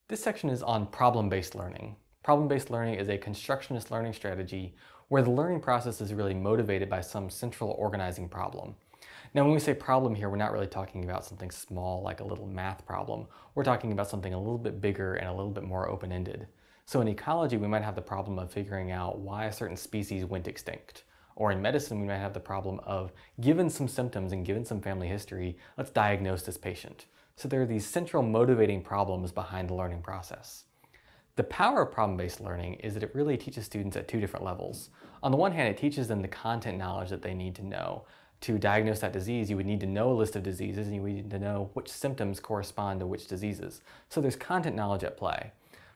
This section is on problem-based learning. Problem-based learning is a constructionist learning strategy where the learning process is really motivated by some central organizing problem. Now, when we say problem here, we're not really talking about something small like a little math problem. We're talking about something a little bit bigger and a little bit more open-ended. So in ecology, we might have the problem of figuring out why a certain species went extinct. Or in medicine, we might have the problem of, given some symptoms and given some family history, let's diagnose this patient. So there are these central motivating problems behind the learning process. The power of problem-based learning is that it really teaches students at two different levels. On the one hand, it teaches them the content knowledge that they need to know. To diagnose that disease, you would need to know a list of diseases and you would need to know which symptoms correspond to which diseases. So there's content knowledge at play.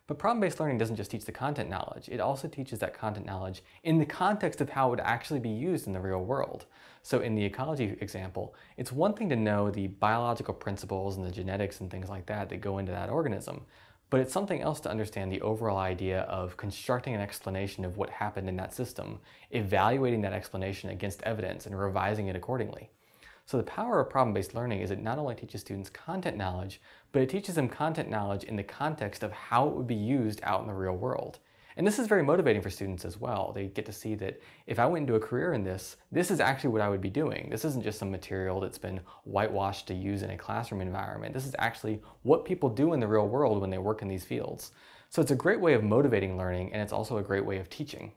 But problem-based learning doesn't just teach the content knowledge, it also teaches that content knowledge in the context of how it would actually be used in the real world. So in the ecology example, it's one thing to know the biological principles and the genetics and things like that that go into that organism, but it's something else to understand the overall idea of constructing an explanation of what happened in that system, evaluating that explanation against evidence, and revising it accordingly. So the power of problem-based learning is it not only teaches students content knowledge, but it teaches them content knowledge in the context of how it would be used out in the real world. And this is very motivating for students as well. They get to see that if I went into a career in this is actually what I would be doing. This isn't just some material that's been whitewashed to use in a classroom environment. This is actually what people do in the real world when they work in these fields. So it's a great way of motivating learning, and it's also a great way of teaching.